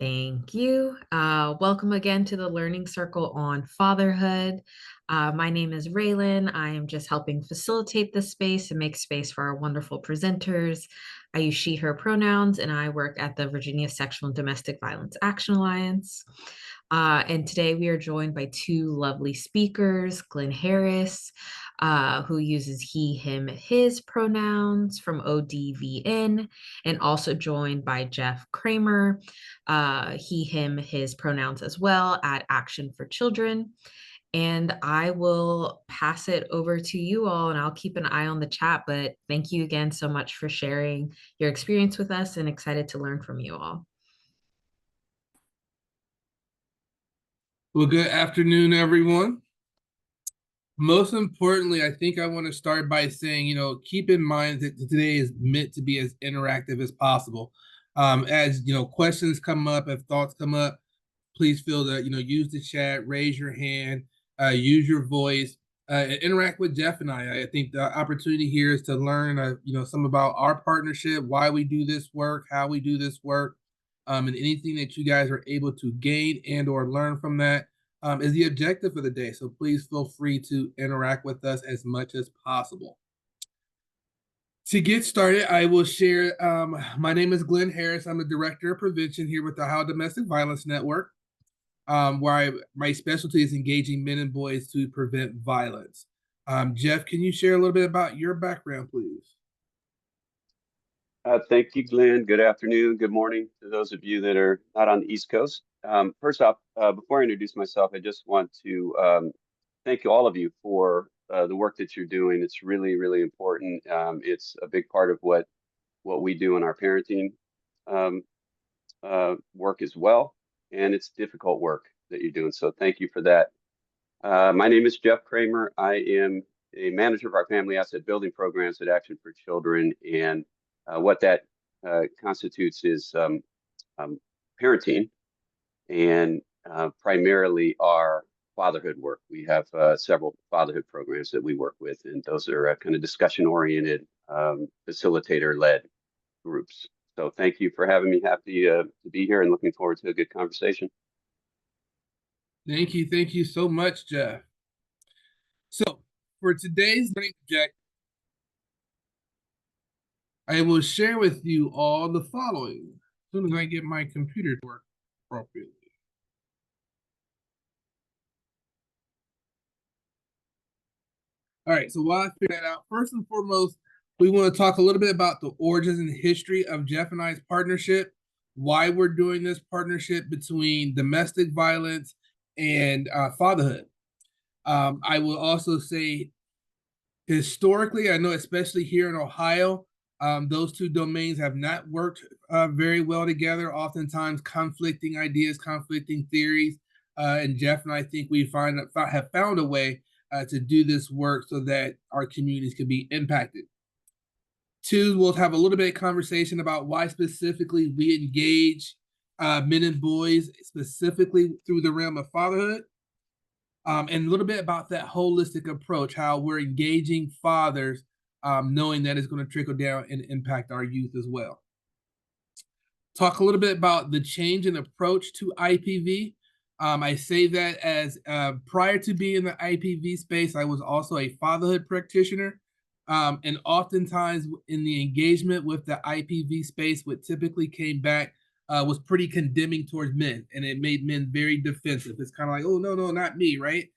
Thank you. Welcome again to the Learning Circle on Fatherhood. My name is Raylan. I am just helping facilitate this space and make space for our wonderful presenters. I use she, her pronouns, and I work at the Virginia Sexual and Domestic Violence Action Alliance. And today we are joined by two lovely speakers, Glenn Harris, who uses he, him, his pronouns from ODVN, and also joined by Jeff Kramer, he, him, his pronouns as well at Action for Children. And I will pass it over to you all, and I'll keep an eye on the chat. But thank you again so much for sharing your experience with us, and excited to learn from you all. Well, good afternoon, everyone. Most importantly, I think I want to start by saying, keep in mind that today is meant to be as interactive as possible. As questions come up, if thoughts come up, please feel that use the chat, raise your hand, use your voice, and interact with Jeff and I. I think the opportunity here is to learn, some about our partnership, why we do this work, how we do this work, and anything that you guys are able to gain and/or learn from that is the objective of the day. So please feel free to interact with us as much as possible. To get started, I will share, my name is Glenn Harris. I'm the Director of Prevention here with the Ohio Domestic Violence Network, where my specialty is engaging men and boys to prevent violence. Jeff, can you share a little bit about your background, please? Thank you, Glenn. Good afternoon, good morning to those of you that are not on the East Coast. First off, before I introduce myself, I just want to thank all of you for the work that you're doing. It's really, really important. It's a big part of what we do in our parenting work as well, and it's difficult work that you're doing. So thank you for that. My name is Jeff Kramer. I am a manager of our family asset building programs at Action for Children, and what that constitutes is parenting and primarily our fatherhood work. We have several fatherhood programs that we work with, and those are kind of discussion-oriented, facilitator-led groups. So thank you for having me. Happy to be here and looking forward to a good conversation. Thank you. Thank you so much, Jeff. So for today's project, I will share with you all the following as soon as I get my computer to work appropriately. All right, so while I figure that out, first and foremost, we want to talk a little bit about the origins and history of Jeff and I's partnership, why we're doing this partnership between domestic violence and fatherhood. I will also say, historically, I know especially here in Ohio, those two domains have not worked very well together, oftentimes conflicting ideas, conflicting theories. And Jeff and I think we have found a way to do this work so that our communities can be impacted. Two, we'll have a little bit of conversation about why specifically we engage men and boys, specifically through the realm of fatherhood. And a little bit about that holistic approach, how we're engaging fathers, knowing that it's going to trickle down and impact our youth as well. Talk a little bit about the change in approach to IPV. I say that as prior to being in the IPV space, I was also a fatherhood practitioner. And oftentimes in the engagement with the IPV space, what typically came back was pretty condemning towards men, and it made men very defensive. It's kind of like, oh, no, not me, right?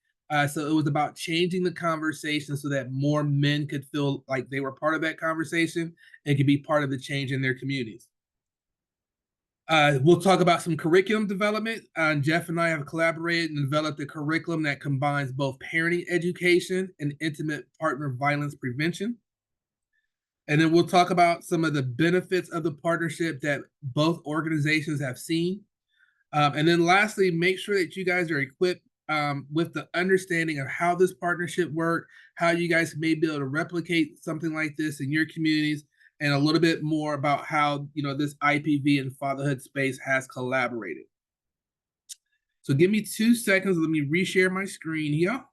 So it was about changing the conversation so that more men could feel like they were part of that conversation and could be part of the change in their communities. We'll talk about some curriculum development. Jeff and I have collaborated and developed a curriculum that combines both parenting education and intimate partner violence prevention. And then we'll talk about some of the benefits of the partnership that both organizations have seen. And then lastly, make sure that you guys are equipped with the understanding of how this partnership works, how you guys may be able to replicate something like this in your communities, and a little bit more about how this IPV and fatherhood space has collaborated. So give me 2 seconds. Let me reshare my screen here.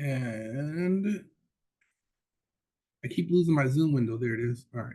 And I keep losing my Zoom window. There it is. All right.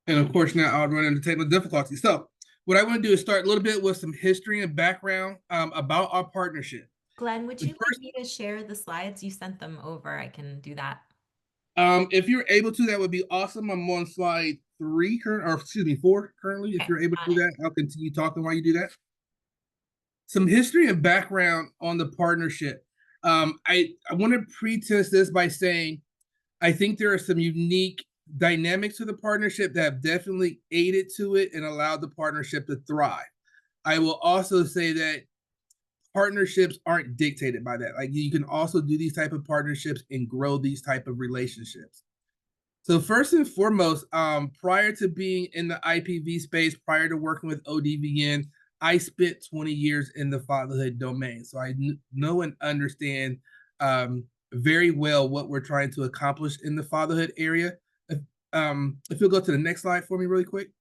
And of course, now I'll run into technical difficulties. So what I want to do is start a little bit with some history and background about our partnership. Glenn, would The you like first, me to share the slides? You sent them over. I can do that. if you're able to, that would be awesome. I'm on slide 3, or excuse me, 4 currently. If Okay, you're able to got do it. that, I'll continue talking while you do that. Some history and background on the partnership. I want to pre-test this by saying I think there are some unique dynamics to the partnership that have definitely aided to it and allowed the partnership to thrive. I will also say that partnerships aren't dictated by that. Like, you can also do these type of partnerships and grow these type of relationships. So first and foremost, prior to being in the IPV space, prior to working with ODVN, I spent 20 years in the fatherhood domain. So I know and understand very well what we're trying to accomplish in the fatherhood area. If you'll go to the next slide for me really quick.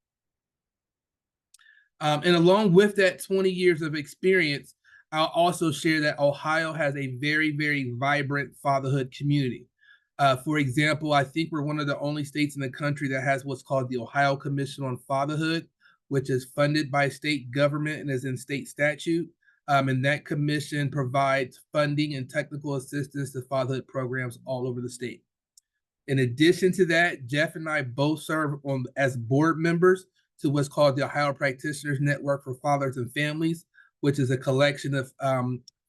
And along with that 20 years of experience, I'll also share that Ohio has a very, very vibrant fatherhood community. For example, I think we're one of the only states in the country that has what's called the Ohio Commission on Fatherhood, which is funded by state government and is in state statute. And that commission provides funding and technical assistance to fatherhood programs all over the state. In addition to that, Jeff and I both serve as board members to what's called the Ohio Practitioners Network for Fathers and Families, which is a collection of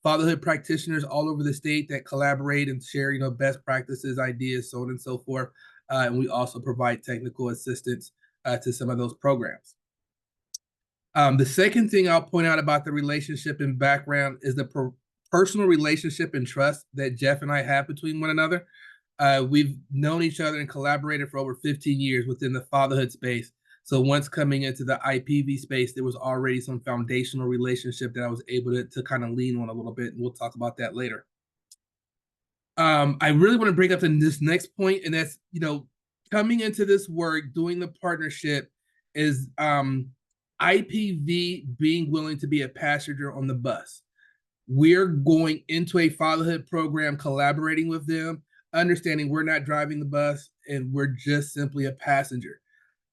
fatherhood practitioners all over the state that collaborate and share, best practices, ideas, so on and so forth. And we also provide technical assistance to some of those programs. The second thing I'll point out about the relationship and background is the personal relationship and trust that Jeff and I have between one another. We've known each other and collaborated for over 15 years within the fatherhood space. So once coming into the IPV space, there was already some foundational relationship that I was able to kind of lean on a little bit, and we'll talk about that later. I really want to bring up this next point, and that's, coming into this work, doing the partnership is IPV being willing to be a passenger on the bus. We're going into a fatherhood program, collaborating with them, understanding we're not driving the bus and we're just simply a passenger.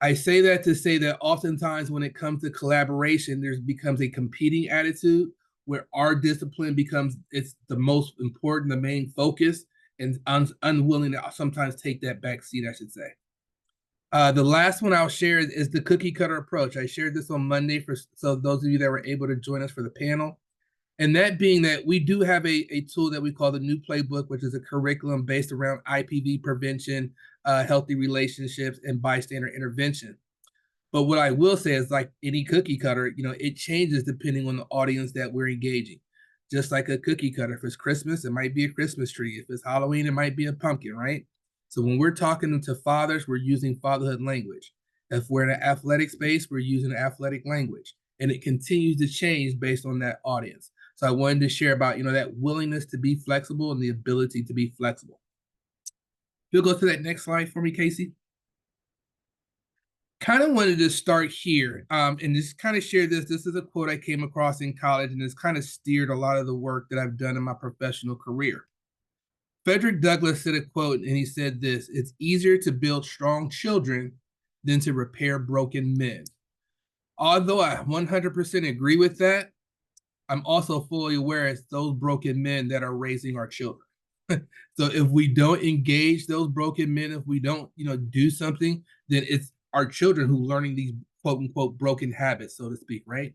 I say that to say that oftentimes when it comes to collaboration, there becomes a competing attitude where our discipline it's the most important, the main focus, and unwilling to sometimes take that back seat, I should say. The last one I'll share is the cookie cutter approach. I shared this on Monday so those of you that were able to join us for the panel. And that being that we do have a tool that we call the New Playbook, which is a curriculum based around IPV prevention, healthy relationships, and bystander intervention. But what I will say is, like any cookie cutter, it changes depending on the audience that we're engaging. Just like a cookie cutter, if it's Christmas, it might be a Christmas tree. If it's Halloween, it might be a pumpkin, right? So when we're talking to fathers, we're using fatherhood language. If we're in an athletic space, we're using athletic language. And it continues to change based on that audience. So I wanted to share about, that willingness to be flexible and the ability to be flexible. If you'll go to that next slide for me, Casey. Kind of wanted to start here and just kind of share this. This is a quote I came across in college, and it's kind of steered a lot of the work that I've done in my professional career. Frederick Douglass said a quote, and he said this: "It's easier to build strong children than to repair broken men." Although I 100% agree with that, I'm also fully aware it's those broken men that are raising our children. So if we don't engage those broken men, if we don't, do something, then it's our children who are learning these quote unquote broken habits, so to speak, right?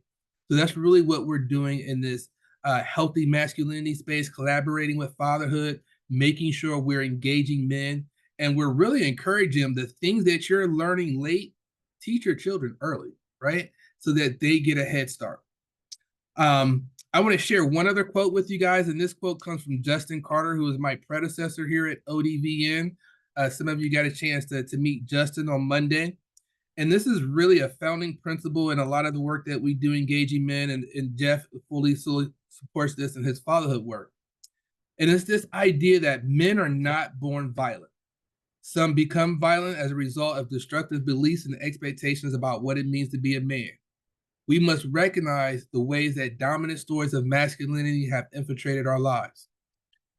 So that's really what we're doing in this healthy masculinity space, collaborating with fatherhood, making sure we're engaging men, and we're really encouraging them. The things that you're learning late, teach your children early, right? So that they get a head start. I want to share one other quote with you guys, and this quote comes from Justin Carter, who was my predecessor here at ODVN. Some of you got a chance to meet Justin on Monday. And this is really a founding principle in a lot of the work that we do engaging men, and Jeff fully supports this in his fatherhood work. And it's this idea that men are not born violent. Some become violent as a result of destructive beliefs and expectations about what it means to be a man. We must recognize the ways that dominant stories of masculinity have infiltrated our lives.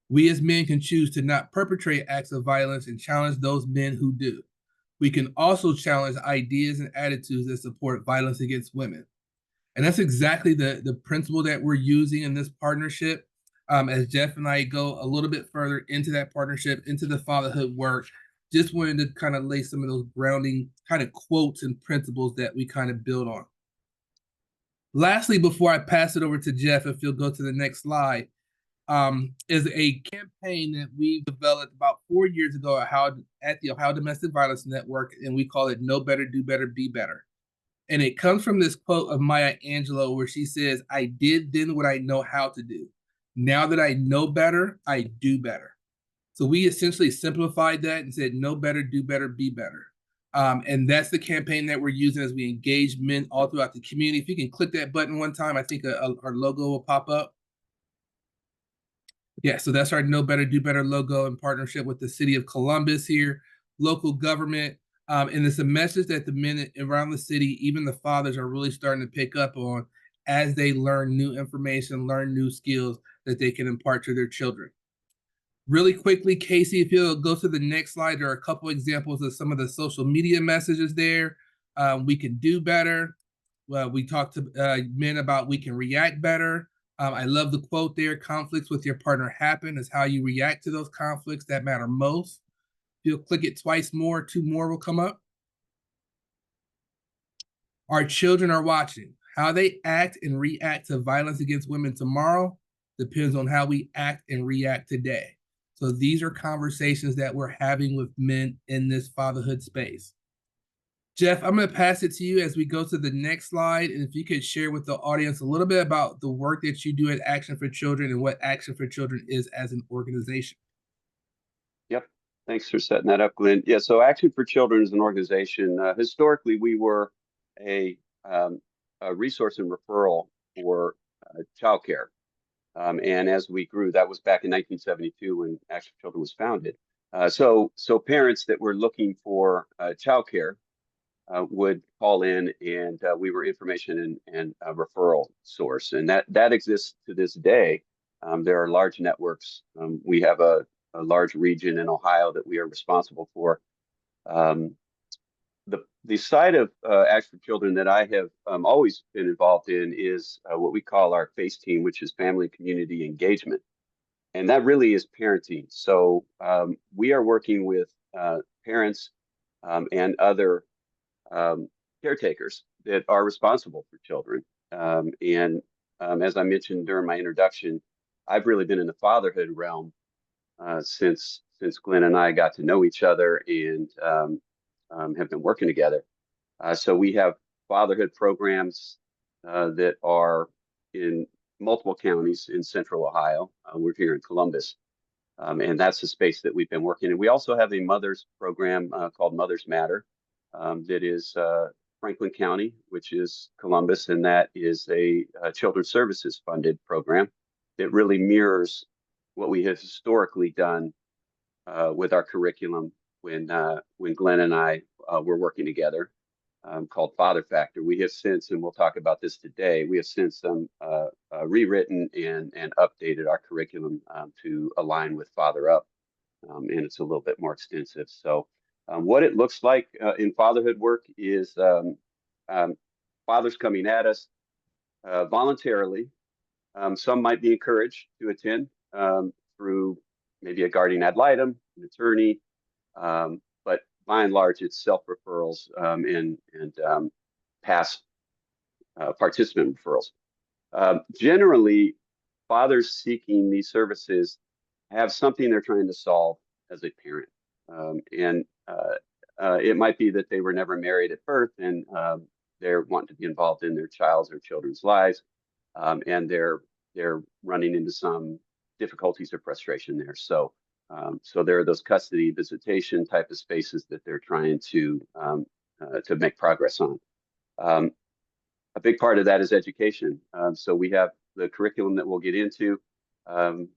We as men can choose to not perpetrate acts of violence and challenge those men who do. We can also challenge ideas and attitudes that support violence against women. And that's exactly the principle that we're using in this partnership. As Jeff and I go a little bit further into that partnership, into the fatherhood work, just wanted to kind of lay some of those grounding kind of quotes and principles that we kind of build on. Lastly, before I pass it over to Jeff, if you'll go to the next slide, is a campaign that we developed about 4 years ago at the Ohio Domestic Violence Network, and we call it Know Better, Do Better, Be Better. And it comes from this quote of Maya Angelou where she says, "I did then what I know how to do. Now that I know better, I do better." So we essentially simplified that and said, know better, do better, be better. And that's the campaign that we're using as we engage men all throughout the community. If you can click that button one time, I think our logo will pop up. Yeah, so that's our Know Better, Do Better logo in partnership with the city of Columbus here, local government. And it's a message that the men around the city, even the fathers, are really starting to pick up on as they learn new information, learn new skills that they can impart to their children. Really quickly, Casey, if you'll go to the next slide, there are a couple examples of some of the social media messages there. We can do better. We talked to men about we can react better. I love the quote there, conflicts with your partner happen. Is how you react to those conflicts that matter most. If you'll click it twice more, 2 more will come up. Our children are watching. How they act and react to violence against women tomorrow depends on how we act and react today. So these are conversations that we're having with men in this fatherhood space. Jeff, I'm going to pass it to you as we go to the next slide. And if you could share with the audience a little bit about the work that you do at Action for Children and what Action for Children is as an organization. Yep. Thanks for setting that up, Glenn. Yeah, so Action for Children is an organization. Historically, we were a resource and referral for childcare. And as we grew, that was back in 1972 when Action for Children was founded. So parents that were looking for childcare would call in, and we were information and a referral source, and that exists to this day. There are large networks. We have a large region in Ohio that we are responsible for. The side of Action for Children that I have always been involved in is what we call our FACE team, which is Family Community Engagement. And that really is parenting. So we are working with parents and other caretakers that are responsible for children. As I mentioned during my introduction, I've really been in the fatherhood realm since Glenn and I got to know each other and have been working together. So we have fatherhood programs that are in multiple counties in central Ohio. We're here in Columbus, and that's the space that we've been working in. We also have a mother's program called Mothers Matter that is Franklin County, which is Columbus, and that is a children's services funded program that really mirrors what we have historically done with our curriculum when Glenn and I were working together, called Father Factor. We have since, and we'll talk about this today, we have since rewritten and updated our curriculum to align with Father Up, and it's a little bit more extensive. So what it looks like in fatherhood work is fathers coming at us voluntarily. Some might be encouraged to attend through maybe a guardian ad litem, an attorney, but by and large, it's self-referrals and past participant referrals. Generally, fathers seeking these services have something they're trying to solve as a parent. It might be that they were never married at birth and they're wanting to be involved in their child's or children's lives, and they're running into some difficulties or frustration there. So there are those custody visitation type of spaces that they're trying to to make progress on. A big part of that is education. So we have the curriculum that we'll get into, and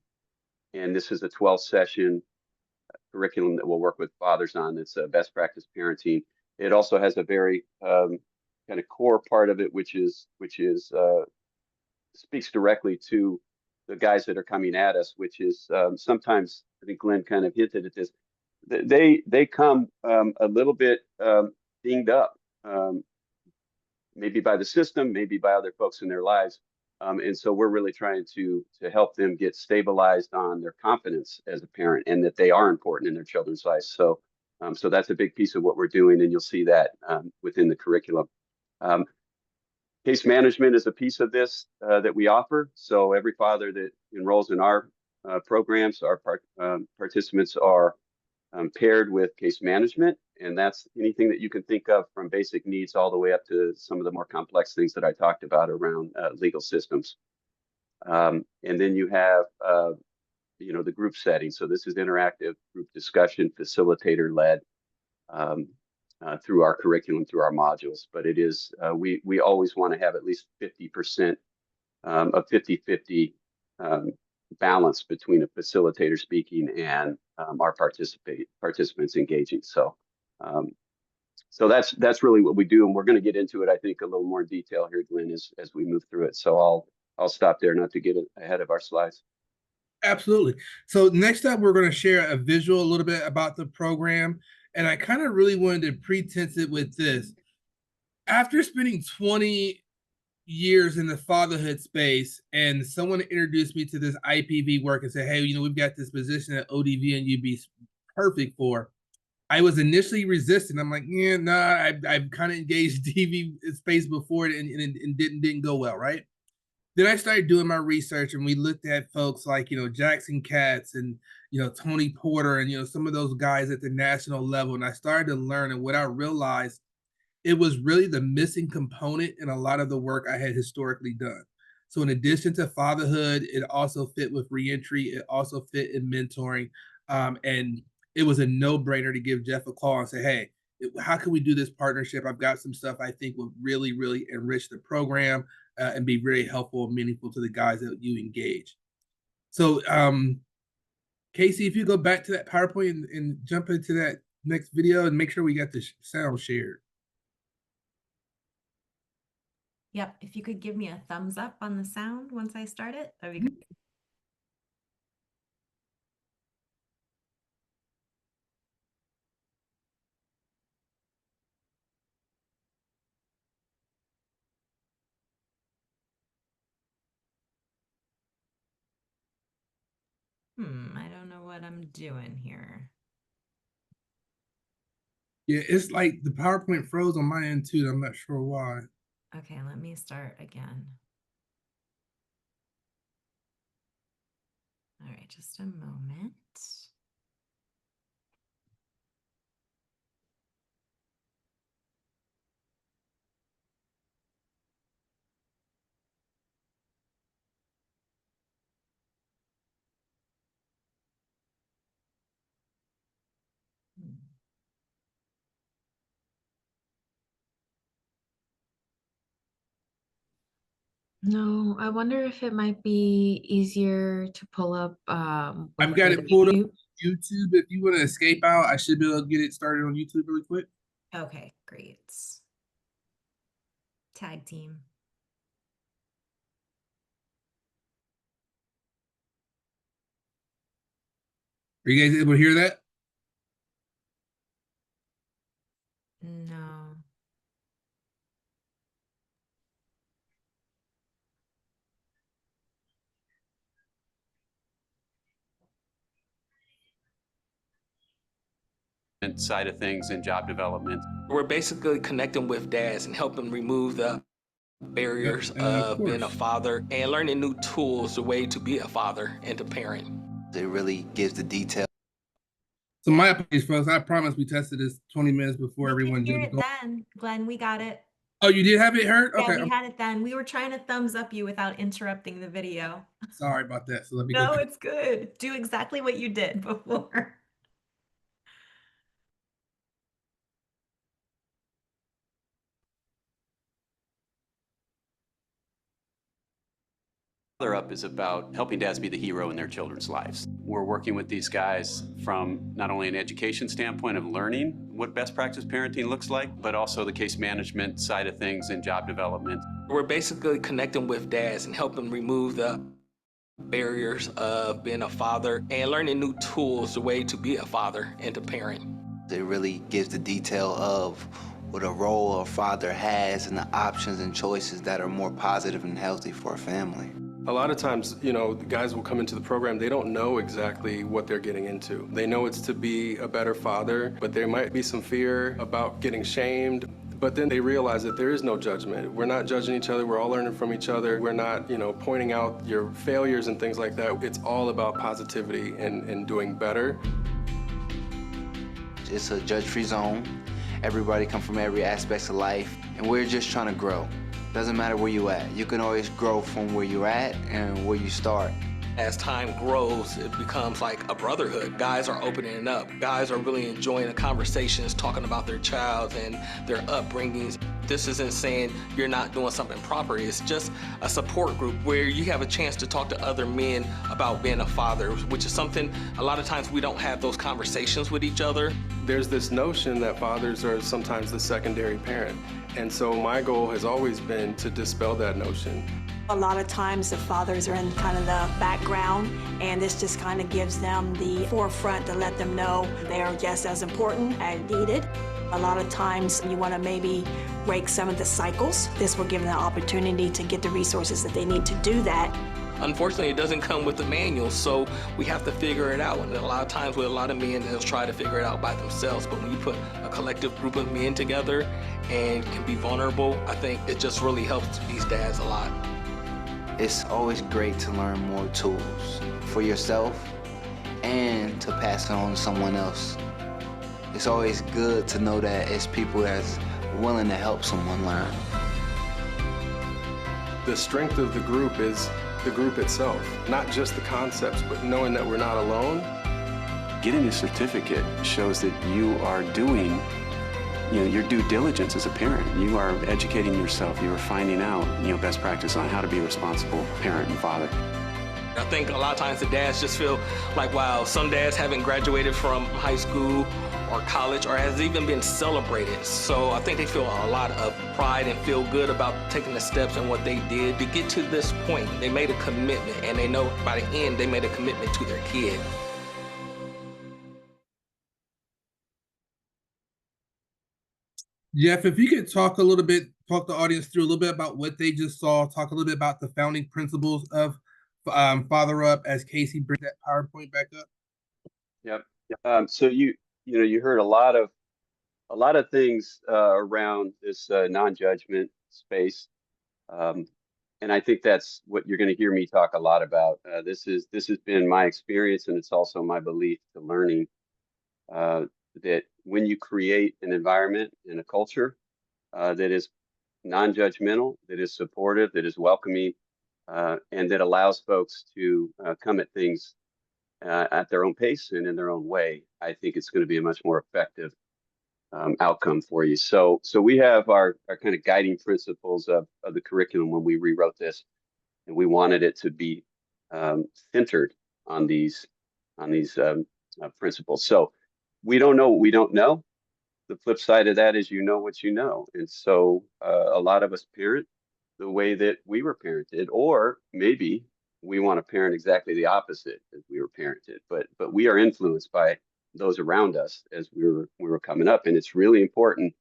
this is a 12-session curriculum that we'll work with fathers on. It's a best practice parenting. It also has a very kind of core part of it, which speaks directly to the guys that are coming at us, which is sometimes, I think Glenn kind of hinted at this, they come a little bit dinged up, maybe by the system, maybe by other folks in their lives. And so we're really trying to help them get stabilized on their confidence as a parent and that they are important in their children's lives. So that's a big piece of what we're doing, and you'll see that within the curriculum. Case management is a piece of this that we offer. So every father that enrolls in our programs, our participants are paired with case management, and that's anything that you can think of from basic needs all the way up to some of the more complex things that I talked about around legal systems. And then you have, the group setting. So this is interactive group discussion, facilitator led through our curriculum, through our modules. But it is, we always want to have at least 50% of 50-50 balance between a facilitator speaking and our participants engaging. So that's really what we do, and we're going to get into it, I think, a little more in detail here, Glenn, as we move through it. So I'll stop there, not to get ahead of our slides. Absolutely. So next up, we're going to share a visual a little bit about the program, and I kind of really wanted to pretense it with this. After spending 20 years in the fatherhood space, and someone introduced me to this IPV work and said, hey, we've got this position at ODVN you'd be perfect for. I was initially resistant. I'm like, yeah, nah, I've kind of engaged DV space before and didn't go well, right? Then I started doing my research, and we looked at folks like, Jackson Katz and, Tony Porter and, some of those guys at the national level. And I started to learn, and what I realized, it was really the missing component in a lot of the work I had historically done. So in addition to fatherhood, it also fit with reentry. It also fit in mentoring. And it was a no-brainer to give Jeff a call and say, hey, how can we do this partnership? I've got some stuff I think will really, really enrich the program and be very helpful and meaningful to the guys that you engage. So Casey, if you go back to that PowerPoint and jump into that next video and make sure we got the sound shared. Yep, if you could give me a thumbs up on the sound once I start it, that'd be great. I don't know what I'm doing here. Yeah, it's like the PowerPoint froze on my end too. I'm not sure why. Okay, let me start again. All right, just a moment. No, I wonder if it might be easier to pull up. I've got it pulled up on YouTube. If you want to escape out, I should be able to get it started on YouTube really quick. Okay, great. Tag team. Are you guys able to hear that? No. Side of things in job development. We're basically connecting with dads and helping remove the barriers of being a father and learning new tools, the way to be a father and to parent. It really gives the detail. So my apologies, folks. I promise we tested this 20 minutes before everyone hear jumped it then, Glenn. We got it. Oh, you did have it heard? Yeah, Okay. we had it then. We were trying to thumbs up you without interrupting the video. Sorry about that. So let me No, go. it's good. Do exactly what you did before. Father Up is about helping dads be the hero in their children's lives. We're working with these guys from not only an education standpoint of learning what best practice parenting looks like, but also the case management side of things and job development. We're basically connecting with dads and helping remove the barriers of being a father and learning new tools, the way to be a father and to parent. It really gives the detail of what a role a father has and the options and choices that are more positive and healthy for a family. A lot of times, the guys will come into the program, they don't know exactly what they're getting into. They know it's to be a better father, but there might be some fear about getting shamed. But then they realize that there is no judgment. We're not judging each other, we're all learning from each other. We're not, pointing out your failures and things like that. It's all about positivity and doing better. It's a judge-free zone. Everybody come from every aspect of life, and we're just trying to grow. Doesn't matter where you at. You can always grow from where you're at and where you start. As time grows, it becomes like a brotherhood. Guys are opening up. Guys are really enjoying the conversations, talking about their child and their upbringings. This isn't saying you're not doing something proper. It's just a support group where you have a chance to talk to other men about being a father, which is something a lot of times we don't have those conversations with each other. There's this notion that fathers are sometimes the secondary parent. And so my goal has always been to dispel that notion. A lot of times the fathers are in kind of the background, and this just kind of gives them the forefront to let them know they're just as important and needed. A lot of times you want to maybe break some of the cycles. This will give them the opportunity to get the resources that they need to do that. Unfortunately, it doesn't come with a manual, so we have to figure it out. And a lot of times with a lot of men, they'll try to figure it out by themselves. But when you put a collective group of men together and can be vulnerable, I think it just really helps these dads a lot. It's always great to learn more tools for yourself and to pass it on to someone else. It's always good to know that it's people that's willing to help someone learn. The strength of the group is the group itself, not just the concepts, but knowing that we're not alone. Getting a certificate shows that you are doing your due diligence as a parent. You are educating yourself. You are finding out, best practice on how to be a responsible parent and father. I think a lot of times the dads just feel like, wow, some dads haven't graduated from high school or college or has even been celebrated. So I think they feel a lot of pride and feel good about taking the steps and what they did to get to this point. They made a commitment, and they know by the end they made a commitment to their kid. Jeff, if you could talk the audience through a little bit about what they just saw, talk a little bit about the founding principles of Father Up as Casey brings that PowerPoint back up. Yep. So you heard a lot of things around this non-judgment space, and I think that's what you're going to hear me talk a lot about. This has been my experience, and it's also my belief to learning that when you create an environment and a culture that is non-judgmental, that is supportive, that is welcoming, and that allows folks to come at things at their own pace and in their own way, I think it's going to be a much more effective outcome for you. So we have our kind of guiding principles of the curriculum when we rewrote this, and we wanted it to be centered on these principles. So we don't know what we don't know. The flip side of that is you know what you know. And so a lot of us parent the way that we were parented, or maybe we want to parent exactly the opposite as we were parented. But we are influenced by those around us as we were coming up. And it's really important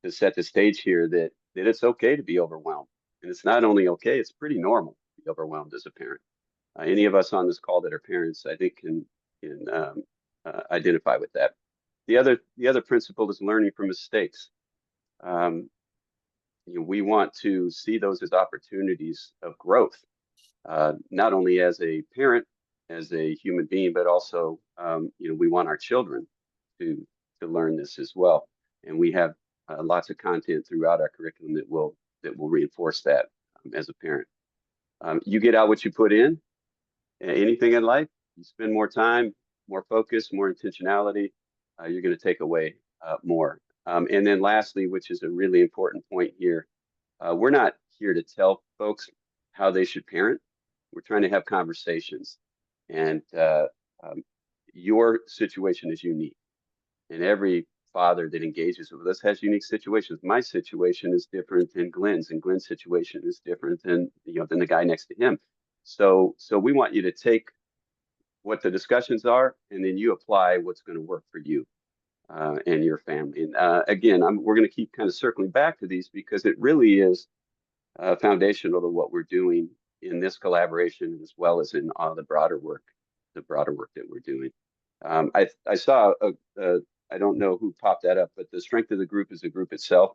to set the stage here that it's okay to be overwhelmed. And it's not only okay, it's pretty normal to be overwhelmed as a parent. Any of us on this call that are parents, I think, can identify with that. The other principle is learning from mistakes. We want to see those as opportunities of growth, not only as a parent, as a human being, but also we want our children to learn this as well. And we have lots of content throughout our curriculum that will reinforce that as a parent. You get out what you put in. Anything in life, you spend more time, more focus, more intentionality, you're going to take away more. And then lastly, which is a really important point here, we're not here to tell folks how they should parent. We're trying to have conversations, and um, your situation is unique, and every father that engages with us has unique situations. My situation is different than Glenn's, and Glenn's situation is different than than the guy next to him. So we want you to take what the discussions are, and then you apply what's going to work for you and your family. And again, we're going to keep kind of circling back to these because it really is foundational to what we're doing in this collaboration, as well as in all the broader work that we're doing. I saw I don't know who popped that up, but the strength of the group is the group itself.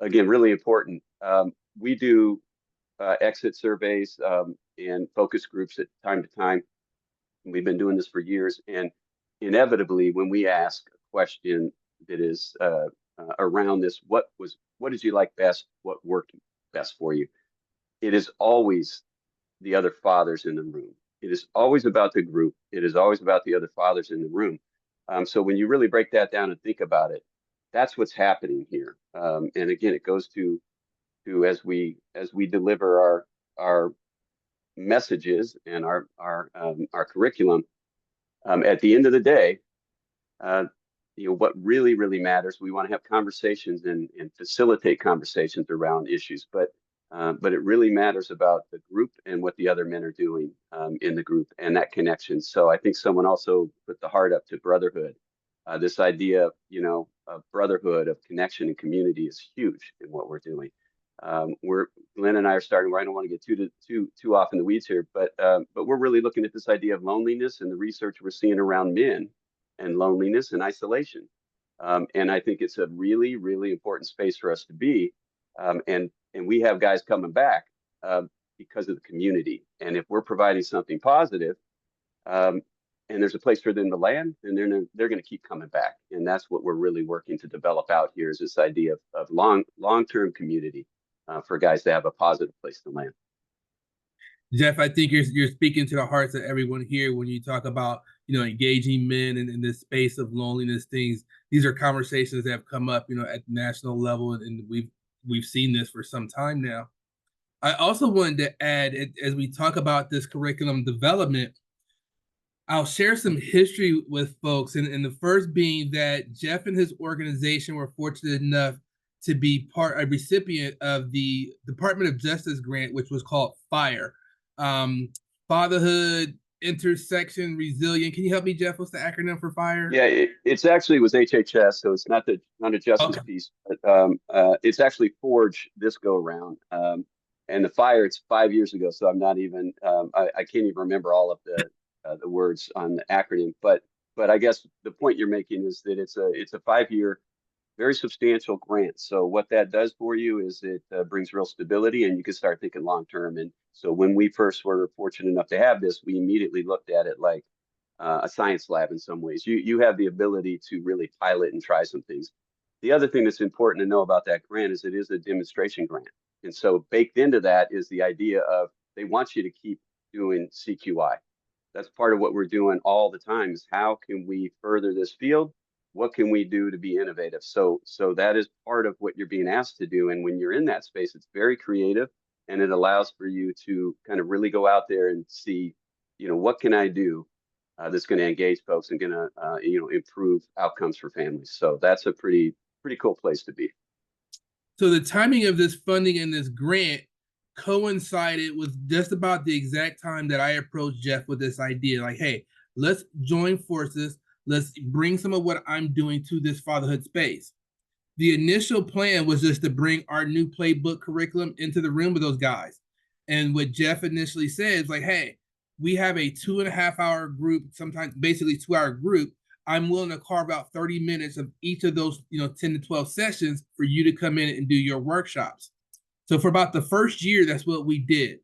Again, really important. We do exit surveys and focus groups at time to time. We've been doing this for years, and inevitably, when we ask a question that is around this, what did you like best? What worked best for you? It is always the other fathers in the room. It is always about the group. It is always about the other fathers in the room. So when you really break that down and think about it, that's what's happening here. And again, it goes to as we deliver our messages and our curriculum. At the end of the day, what really matters. We want to have conversations and facilitate conversations around issues, but it really matters about the group and what the other men are doing in the group and that connection. So I think someone also put the heart up to brotherhood. This idea of brotherhood, of connection and community is huge in what we're doing. Glenn and I are starting where I don't want to get too off in the weeds here, but we're really looking at this idea of loneliness and the research we're seeing around men and loneliness and isolation. And I think it's a really important space for us to be. And we have guys coming back because of the community. And if we're providing something positive, and there's a place for them to land, then they're going to keep coming back. And that's what we're really working to develop out here, is this idea of long-term community for guys to have a positive place to land. Jeff, I think you're speaking to the hearts of everyone here when you talk about engaging men in this space of loneliness. These are conversations that have come up at the national level, and we've seen this for some time now. I also wanted to add, as we talk about this curriculum development, I'll share some history with folks, and the first being that Jeff and his organization were fortunate enough to be a recipient of the Department of Justice grant, which was called FIRE, Fatherhood, Intersection, Resilient. Can you help me, Jeff? What's the acronym for FIRE? Yeah, it's actually was HHS, so it's not a justice piece, but it's actually Forge this go around. And the FIRE, it's 5 years ago, so I'm not even I can't even remember all of the words on the acronym, but I guess the point you're making is that it's a 5-year, very substantial grant. So what that does for you is it brings real stability, and you can start thinking long term. And so when we first were fortunate enough to have this, we immediately looked at it like a science lab in some ways. You have the ability to really pilot and try some things. The other thing that's important to know about that grant is it is a demonstration grant, and so baked into that is the idea of they want you to keep doing CQI. That's part of what we're doing all the time, is how can we further this field? What can we do to be innovative? So that is part of what you're being asked to do. And when you're in that space, it's very creative, and it allows for you to kind of really go out there and see, what can I do that's going to engage folks and going to, improve outcomes for families. So that's a pretty cool place to be. So the timing of this funding and this grant coincided with just about the exact time that I approached Jeff with this idea. Like, hey, let's join forces. Let's bring some of what I'm doing to this fatherhood space. The initial plan was just to bring our new playbook curriculum into the room with those guys. And what Jeff initially said is like, hey, we have a 2.5-hour group, sometimes basically 2-hour group. I'm willing to carve out 30 minutes of each of those, 10 to 12 sessions for you to come in and do your workshops. So for about the first year, that's what we did.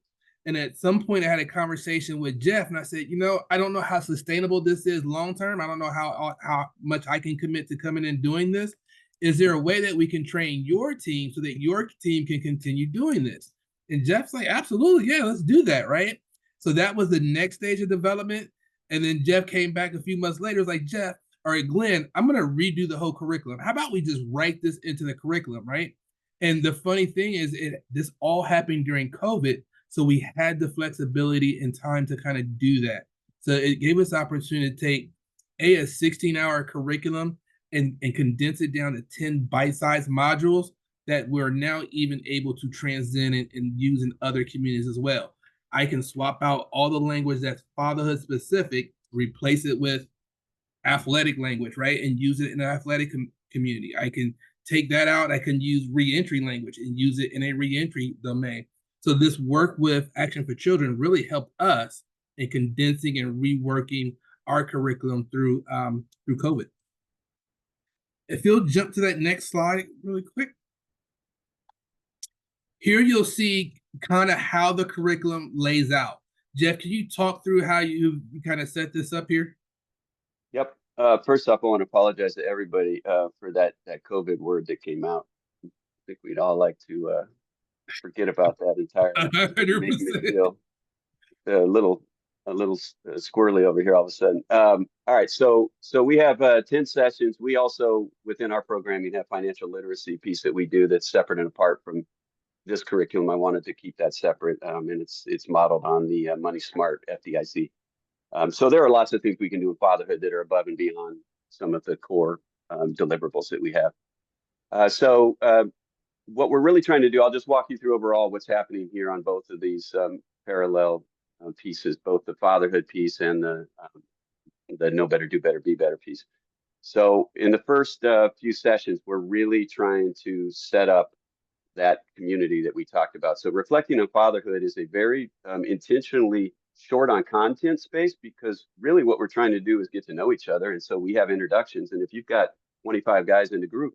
And at some point, I had a conversation with Jeff, and I said, I don't know how sustainable this is long term. I don't know how much I can commit to coming and doing this. Is there a way that we can train your team so that your team can continue doing this? And Jeff's like, absolutely, yeah, let's do that, right? So that was the next stage of development. And then Jeff came back a few months later, was like, Jeff, all right, Glenn, I'm going to redo the whole curriculum. How about we just write this into the curriculum, right? And the funny thing is, this all happened during COVID. So we had the flexibility and time to kind of do that. So it gave us the opportunity to take a 16-hour curriculum and condense it down to 10 bite-sized modules that we're now even able to transcend and use in other communities as well. I can swap out all the language that's fatherhood specific, replace it with athletic language, right? And use it in an athletic community. I can take that out. I can use reentry language and use it in a reentry domain. So this work with Action for Children really helped us in condensing and reworking our curriculum through COVID. If you'll jump to that next slide really quick. Here you'll see kind of how the curriculum lays out. Jeff, can you talk through how you kind of set this up here? Yep. First off, I want to apologize to everybody for that COVID word that came out. I think we'd all like to forget about that entirely. 100%. Making me feel a little squirrely over here all of a sudden. All right, so we have 10 sessions. We also, within our programming, have financial literacy piece that we do that's separate and apart from this curriculum. I wanted to keep that separate, and it's modeled on the Money Smart FDIC. So there are lots of things we can do with fatherhood that are above and beyond some of the core deliverables that we have. So what we're really trying to do, I'll just walk you through overall what's happening here on both of these parallel pieces, both the fatherhood piece and the know better, do better, be better piece. So in the first few sessions, we're really trying to set up that community that we talked about. So reflecting on fatherhood is a very intentionally short on content space, because really what we're trying to do is get to know each other. And so we have introductions. And if you've got 25 guys in the group,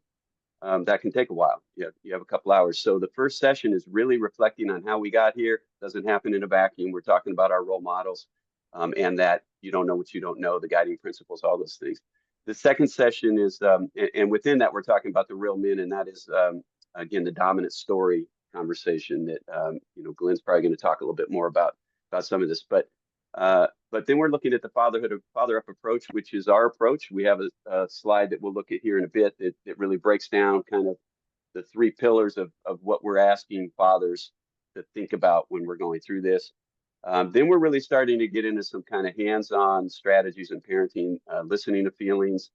that can take a while. You have a couple hours. So the first session is really reflecting on how we got here. Doesn't happen in a vacuum. We're talking about our role models, and that you don't know what you don't know, the guiding principles, all those things. The second session is, and within that, we're talking about the real men, and that is, again, the dominant story conversation that, Glenn's probably going to talk a little bit more about some of this. But then we're looking at the fatherhood or father up approach, which is our approach. We have a slide that we'll look at here in a bit that really breaks down kind of the three pillars of what we're asking fathers to think about when we're going through this. Then we're really starting to get into some kind of hands-on strategies in parenting, listening to feelings,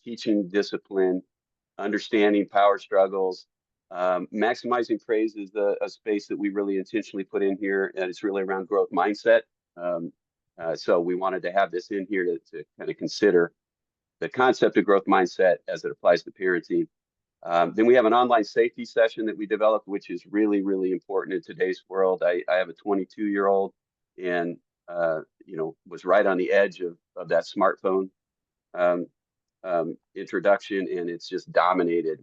teaching discipline, understanding power struggles. Maximizing praise is a space that we really intentionally put in here, and it's really around growth mindset. So we wanted to have this in here to kind of consider the concept of growth mindset as it applies to parenting. Then we have an online safety session that we developed, which is really, really important in today's world. I have a 22-year-old and, was right on the edge of that smartphone introduction, and it's just dominated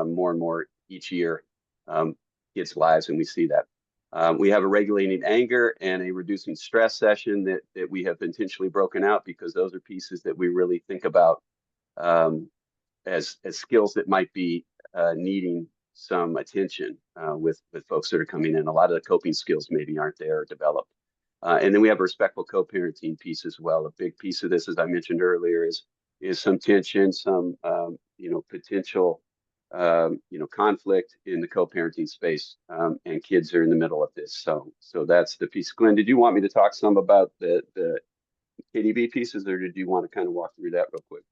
more and more each year kids' lives, and we see that. We have a regulating anger and a reducing stress session that we have intentionally broken out, because those are pieces that we really think about as skills that might be needing some attention with folks that are coming in. A lot of the coping skills maybe aren't there or developed. And then we have a respectful co-parenting piece as well. A big piece of this, as I mentioned earlier, is some tension, some potential conflict in the co-parenting space, and kids are in the middle of this. So that's the piece. Glenn, did you want me to talk some about the KDB pieces, or did you want to kind of walk through that real quick?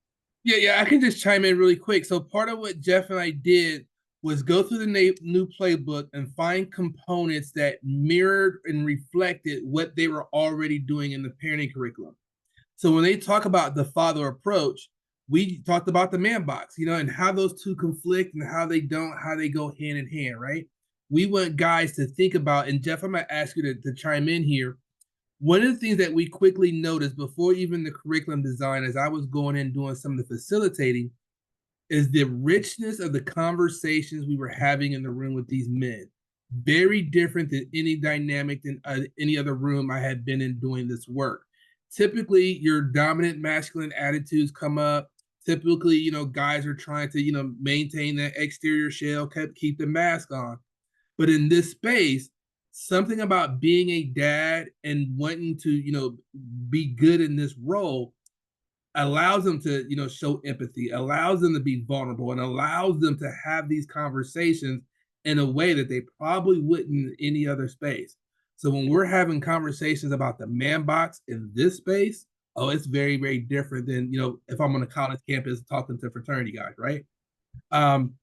Yeah, I can just chime in really quick. So part of what Jeff and I did was go through the new playbook and find components that mirrored and reflected what they were already doing in the parenting curriculum. So when they talk about the father approach, we talked about the man box, and how those two conflict and how they go hand in hand, right? We want guys to think about, and Jeff, I'm going to ask you to chime in here. One of the things that we quickly noticed before even the curriculum design, as I was going in doing some of the facilitating, is the richness of the conversations we were having in the room with these men. Very different than any dynamic than any other room I had been in doing this work. Typically, your dominant masculine attitudes come up. Typically, guys are trying to, maintain that exterior shell, keep the mask on. But in this space, something about being a dad and wanting to, be good in this role allows them to, show empathy, allows them to be vulnerable, and allows them to have these conversations in a way that they probably wouldn't in any other space. So when we're having conversations about the man box in this space, oh, it's very, very different than, if I'm on a college campus talking to fraternity guys, right?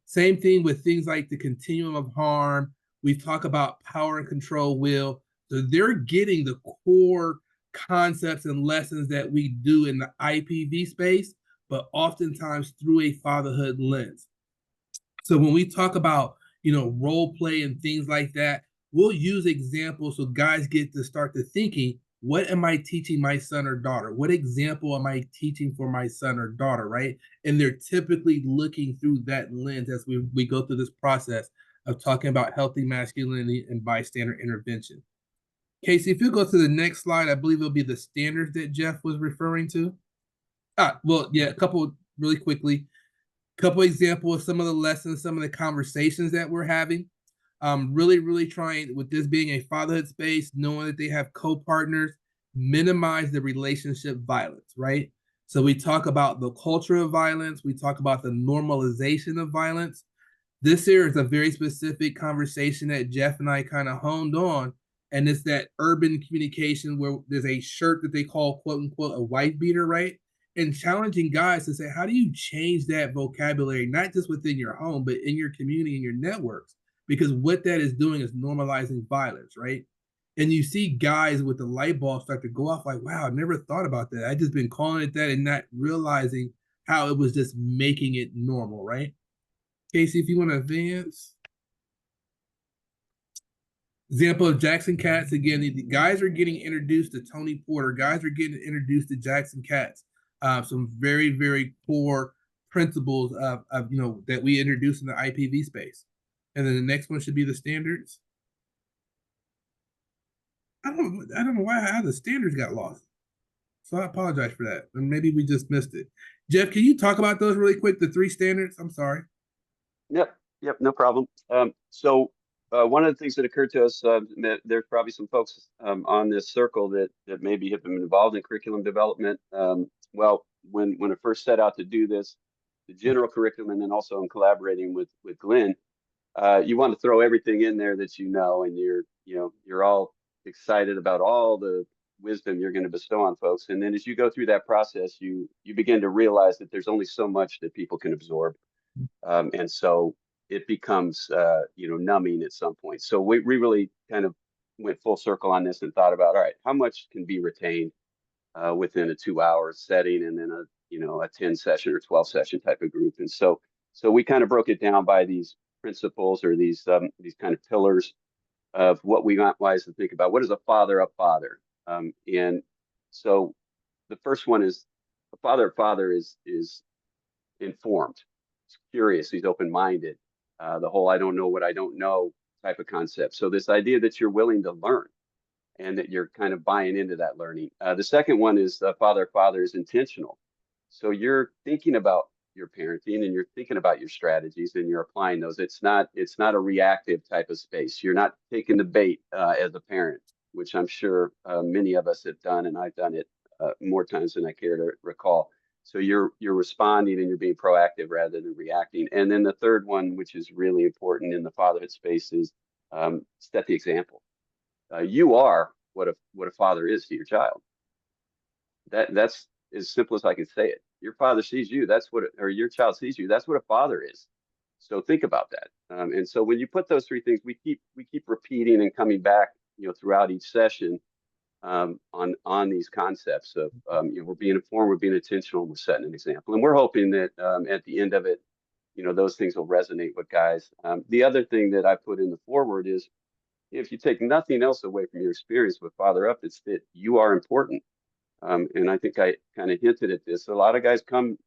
Same thing with things like the continuum of harm. We talk about power and control will. So they're getting the core concepts and lessons that we do in the IPV space, but oftentimes through a fatherhood lens. So when we talk about, role play and things like that, we'll use examples so guys get to start to thinking, what am I teaching my son or daughter? What example am I teaching for my son or daughter, right? And they're typically looking through that lens as we go through this process of talking about healthy masculinity and bystander intervention. Casey, if you go to the next slide, I believe it'll be the standards that Jeff was referring to. Well, yeah, a couple really quickly. Couple examples of some of the lessons, some of the conversations that we're having. Really, really trying, with this being a fatherhood space, knowing that they have co-partners, minimize the relationship violence, right? So we talk about the culture of violence. We talk about the normalization of violence. This here is a very specific conversation that Jeff and I kind of honed on. And it's that urban communication where there's a shirt that they call, quote unquote, a wife beater, right? And challenging guys to say, how do you change that vocabulary, not just within your home, but in your community and your networks? Because what that is doing is normalizing violence, right? And you see guys with the light bulb start to go off like, wow, I never thought about that. I just been calling it that and not realizing how it was just making it normal, right? Casey, if you want to advance. Example of Jackson Cats, again, the guys are getting introduced to Tony Porter. Guys are getting introduced to Jackson Cats. Some very, very core principles of that we introduce in the IPV space. And then the next one should be the standards. I don't know how the standards got lost. So I apologize for that. And maybe we just missed it. Jeff, can you talk about those really quick, the 3 standards? I'm sorry. Yep, no problem. So one of the things that occurred to us, there's probably some folks on this circle that maybe have been involved in curriculum development. Well, when I first set out to do this, the general curriculum, and then also in collaborating with Glenn, you want to throw everything in there that and you're all excited about all the wisdom you're going to bestow on folks. And then as you go through that process, you begin to realize that there's only so much that people can absorb. And so it becomes, numbing at some point. So we really kind of went full circle on this and thought about, all right, how much can be retained within a 2-hour setting, and then a 10 session or 12 session type of group. And so we kind of broke it down by these principles or these kind of pillars of what we want guys to think about. What is a father? And so the first one is a father is informed. He's curious. He's open-minded. The whole I don't know what I don't know type of concept. So this idea that you're willing to learn and that you're kind of buying into that learning. The second one is father is intentional. So you're thinking about your parenting and you're thinking about your strategies and you're applying those. It's not a reactive type of space. You're not taking the bait as a parent, which I'm sure many of us have done, and I've done it more times than I care to recall. So you're responding and you're being proactive rather than reacting. And then the third one, which is really important in the fatherhood space, is set the example. You are what a father is to your child. That's as simple as I can say it. Your father sees you. Or your child sees you. That's what a father is. So think about that. And so when you put those 3 things, we keep repeating and coming back, throughout each session on these concepts of we're being informed, we're being intentional, and we're setting an example. And we're hoping that at the end of it, those things will resonate with guys. The other thing that I put in the forward is, if you take nothing else away from your experience with Father Up, it's that you are important. And I think I kind of hinted at this. A lot of guys come,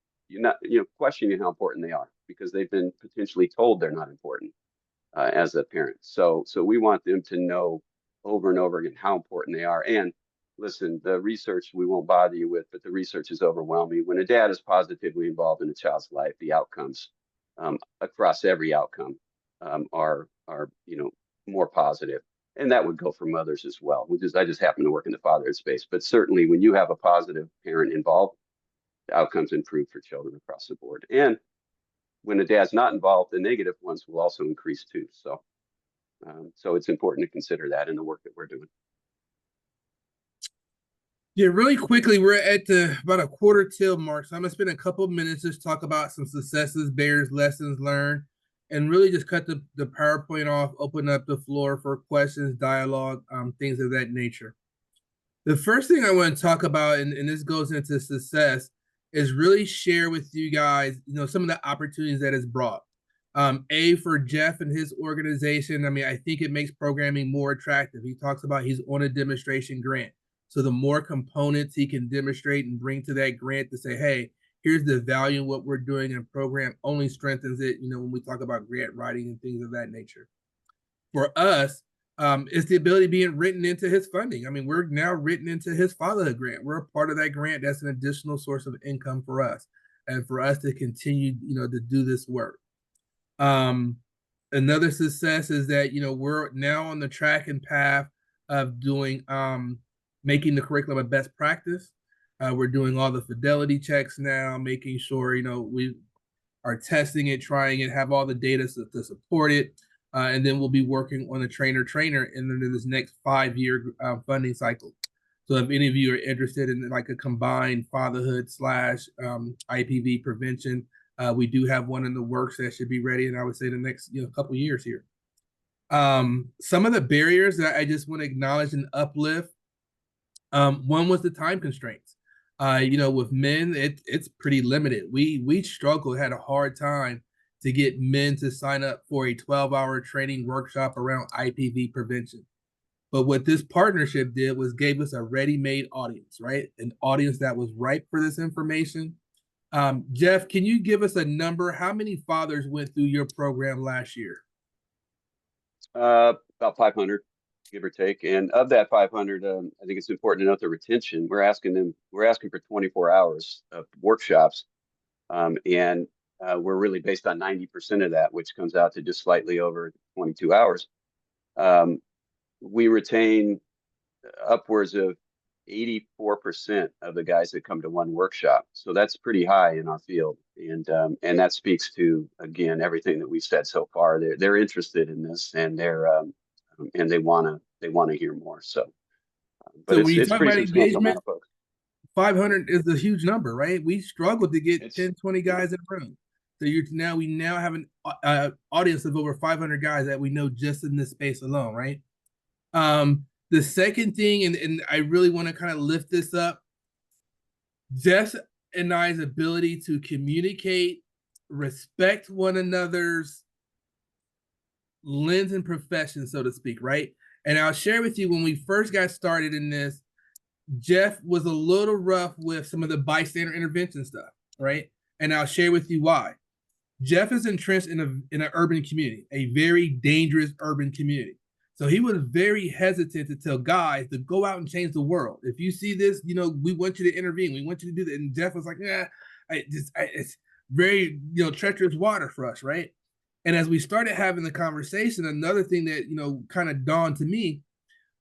questioning how important they are because they've been potentially told they're not important as a parent. So we want them to know over and over again how important they are. And listen, the research we won't bother you with, but the research is overwhelming. When a dad is positively involved in a child's life, the outcomes across every outcome are more positive. And that would go for mothers as well. I just happen to work in the fatherhood space, but certainly when you have a positive parent involved, the outcomes improve for children across the board. And when a dad's not involved, the negative ones will also increase too. So, so it's important to consider that in the work that we're doing. Yeah, really quickly, we're at about a quarter till mark, so I'm gonna spend a couple of minutes just talk about some successes, barriers, lessons learned, and really just cut the PowerPoint off, open up the floor for questions, dialogue, things of that nature. The first thing I want to talk about, and this goes into success, is really share with you guys, some of the opportunities that it's brought. For Jeff and his organization, I mean, I think it makes programming more attractive. He talks about he's on a demonstration grant. So the more components he can demonstrate and bring to that grant to say, hey, here's the value of what we're doing, and program only strengthens it, when we talk about grant writing and things of that nature. For us, it's the ability being written into his funding. I mean, we're now written into his fatherhood grant. We're a part of that grant. That's an additional source of income for us, and for us to continue, to do this work. Another success is that, we're now on the track and path of doing, making the curriculum a best practice. We're doing all the fidelity checks now, making sure, we are testing it, trying it, have all the data to support it. And then we'll be working on a trainer in this next 5-year funding cycle. So if any of you are interested in like a combined fatherhood / IPV prevention, we do have one in the works that should be ready, and I would say the next couple years here. Some of the barriers that I just want to acknowledge and uplift. One was the time constraints. With men, it's pretty limited. We struggled, had a hard time to get men to sign up for a 12-hour training workshop around IPV prevention. But what this partnership did was gave us a ready-made audience, right? An audience that was ripe for this information. Jeff, can you give us a number? How many fathers went through your program last year? About 500, give or take. And of that 500, I think it's important to note the retention. We're asking for 24 hours of workshops. And we're really based on 90% of that, which comes out to just slightly over 22 hours. We retain upwards of 84% of the guys that come to one workshop. So that's pretty high in our field. And that speaks to, again, everything that we've said so far. They're interested in this, and and they want to hear more. So, but so when you it's talk pretty about substantial amount engagement, of folks. 500 is a huge number, right? We struggled to get 10, 20 guys in a room. So we now have an audience of over 500 guys that we know just in this space alone, right? The second thing, and I really want to kind of lift this up, Jeff and I's ability to communicate, respect one another's lens and profession, so to speak, right? And I'll share with you, when we first got started in this, Jeff was a little rough with some of the bystander intervention stuff, right? And I'll share with you why. Jeff is entrenched in an urban community, a very dangerous urban community. So he was very hesitant to tell guys to go out and change the world. If you see this, we want you to intervene. We want you to do that. And Jeff was like, it's very, treacherous water for us, right? And as we started having the conversation, another thing that, kind of dawned to me,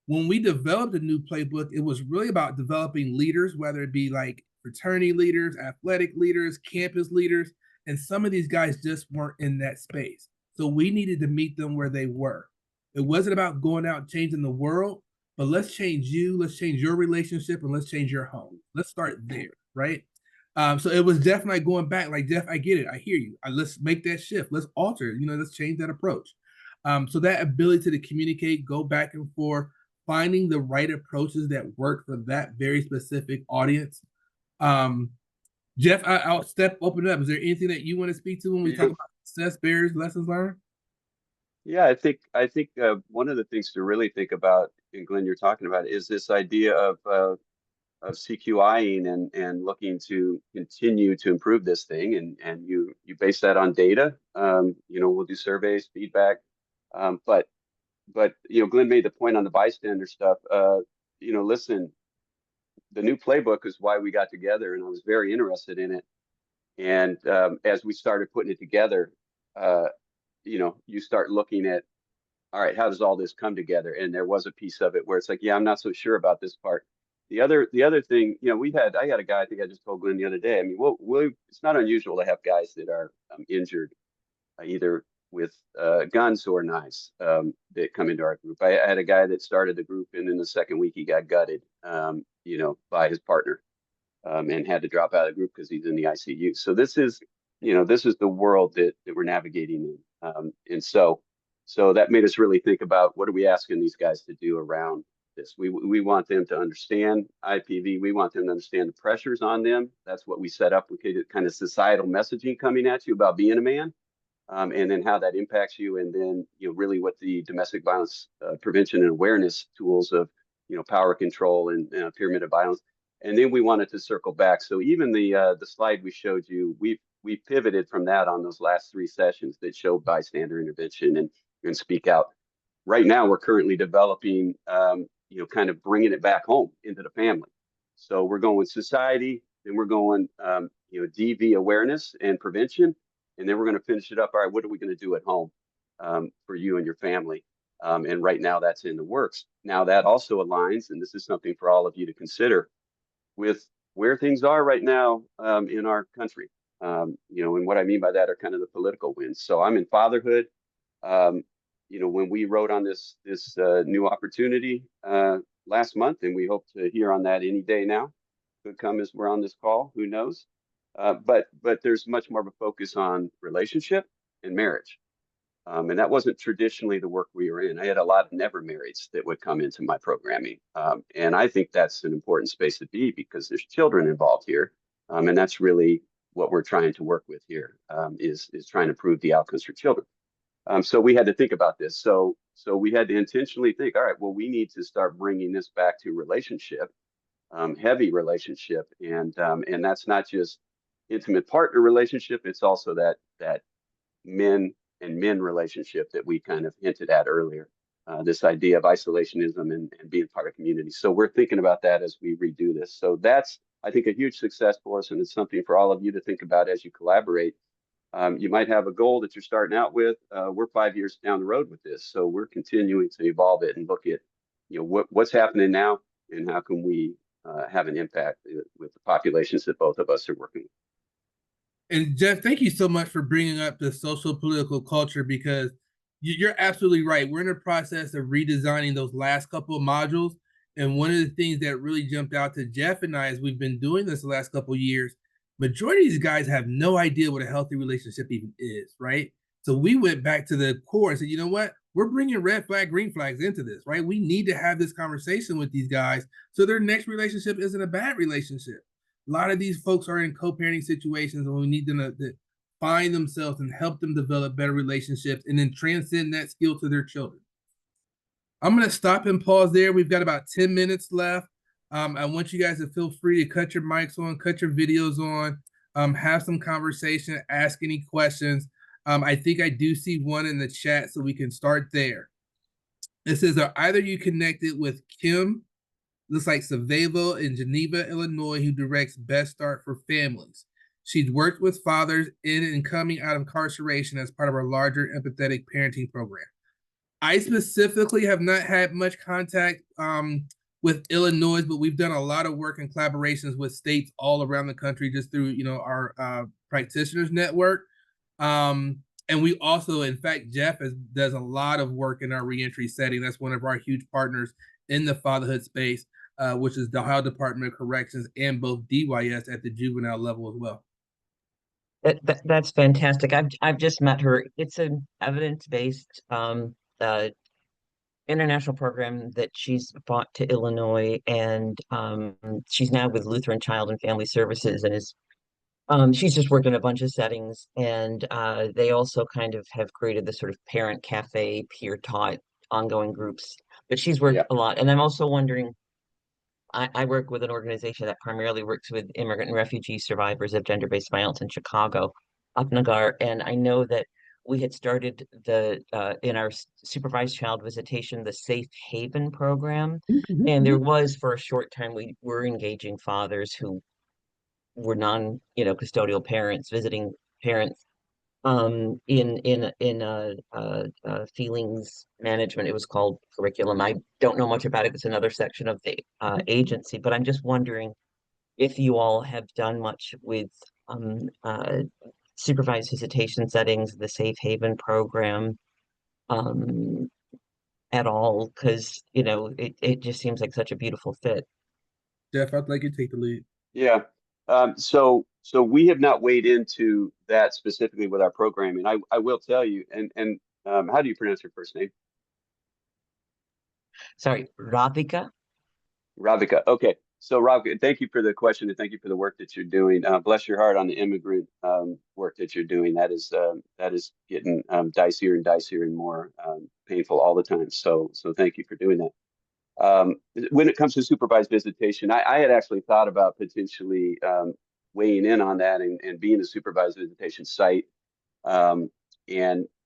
when we developed a new playbook, it was really about developing leaders, whether it be like fraternity leaders, athletic leaders, campus leaders, and some of these guys just weren't in that space. So we needed to meet them where they were. It wasn't about going out and changing the world, but let's change you, let's change your relationship, and let's change your home. Let's start there, right? So it was definitely going back, like, Jeff, I get it, I hear you. Let's make that shift. Let's alter, let's change that approach. So that ability to communicate, go back and forth, finding the right approaches that work for that very specific audience. Jeff, I'll open it up. Is there anything that you want to speak to when we talk about success, barriers, lessons learned? Yeah, I think one of the things to really think about, and Glenn, you're talking about, is this idea of CQIing and looking to continue to improve this thing, and you base that on data. We'll do surveys, feedback, but Glenn made the point on the bystander stuff. Listen, the new playbook is why we got together, and I was very interested in it. And as we started putting it together, you start looking at, all right, how does all this come together? And there was a piece of it where it's like, yeah, I'm not so sure about this part. the other thing, you know, I had a guy, I think I just told Glenn the other day. I mean, it's not unusual to have guys that are injured either with guns or knives that come into our group. I had a guy that started the group, and in the second week he got gutted, you know, by his partner, and had to drop out of the group because he's in the ICU. So this is, you know, this is the world that we're navigating in, and so that made us really think about what are we asking these guys to do around this. We want them to understand IPV. We want them to understand the pressures on them. That's what we set up. We get kind of societal messaging coming at you about being a man. And then how that impacts you, and then, you know, really what the domestic violence prevention and awareness tools of, you know, power control and pyramid of violence. And then we wanted to circle back. So even the slide we showed you, we pivoted from that on those last 3 sessions that showed bystander intervention and speak out. Right now, we're currently developing, you know, kind of bringing it back home into the family. So we're going society, then we're going, you know, DV awareness and prevention. And then we're going to finish it up. All right, what are we going to do at home for you and your family? And right now that's in the works. Now that also aligns, and this is something for all of you to consider, with where things are right now in our country. You know, and what I mean by that are kind of the political winds. So I'm in Fatherhood. You know, when we wrote on this new opportunity last month, and we hope to hear on that any day now. Could come as we're on this call, who knows? But there's much more of a focus on relationship and marriage. And that wasn't traditionally the work we were in. I had a lot of never marrieds that would come into my programming. And I think that's an important space to be because there's children involved here. And that's really what we're trying to work with here, is trying to improve the outcomes for children. So we had to think about this. So we had to intentionally think, all right, well, we need to start bringing this back to relationship, heavy relationship. And that's not just intimate partner relationship. It's also that men and men relationship that we kind of hinted at earlier, this idea of isolationism and being part of community. So we're thinking about that as we redo this. So that's, I think, a huge success for us. And it's something for all of you to think about as you collaborate. You might have a goal that you're starting out with. We're 5 years down the road with this. So we're continuing to evolve it and look at, you know, what's happening now and how can we have an impact with the populations that both of us are working with. And Jeff, thank you so much for bringing up the social political culture, because you're absolutely right. We're in the process of redesigning those last couple of modules. And one of the things that really jumped out to Jeff and I as we've been doing this the last couple of years, majority of these guys have no idea what a healthy relationship even is, right? So we went back to the core and said, you know what? We're bringing red flag, green flags into this, right? We need to have this conversation with these guys so their next relationship isn't a bad relationship. A lot of these folks are in co-parenting situations, and we need them to find themselves and help them develop better relationships and then transcend that skill to their children. I'm going to stop and pause there. We've got about 10 minutes left. I want you guys to feel free to cut your mics on, cut your videos on, have some conversation, ask any questions. I think I do see one in the chat, so we can start there. It says, are either you connected with Kim, looks like Savevo in Geneva, Illinois, who directs Best Start for Families? She's worked with fathers in and coming out of incarceration as part of our larger empathetic parenting program. I specifically have not had much contact with Illinois, but we've done a lot of work and collaborations with states all around the country just through, you know, our practitioners network. And we also, in fact, Jeff does a lot of work in our reentry setting. That's one of our huge partners in the fatherhood space, which is the Ohio Department of Corrections and both DYS at the juvenile level as well. That's fantastic. I've just met her. It's an evidence-based international program that she's brought to Illinois, and she's now with Lutheran Child and Family Services, and is she's just worked in a bunch of settings, and they also kind of have created this sort of parent cafe, peer taught, ongoing groups. But she's worked a lot, and I'm also wondering. I work with an organization that primarily works with immigrant and refugee survivors of gender-based violence in Chicago, Apnagar, and I know that we had started the in our supervised child visitation, the Safe Haven program, and there was for a short time we were engaging fathers who were non, custodial parents, visiting parents, feelings management. It was called curriculum. I don't know much about it. It's another section of the agency, but I'm just wondering if you all have done much with um, uh, supervised visitation settings, the Safe Haven program, um, at all, because it just seems like such a beautiful fit. Jeff, I'd like you to take the lead. Yeah. So we have not weighed into that specifically with our programming. I will tell you, and how do you pronounce your first name? Sorry, Radhika? Ravika. Okay. So Ravika, thank you for the question and thank you for the work that you're doing. Bless your heart on the immigrant work that you're doing. That is getting dicier and dicier and more painful all the time. So thank you for doing that. When it comes to supervised visitation, I had actually thought about potentially weighing in on that and being a supervised visitation site. And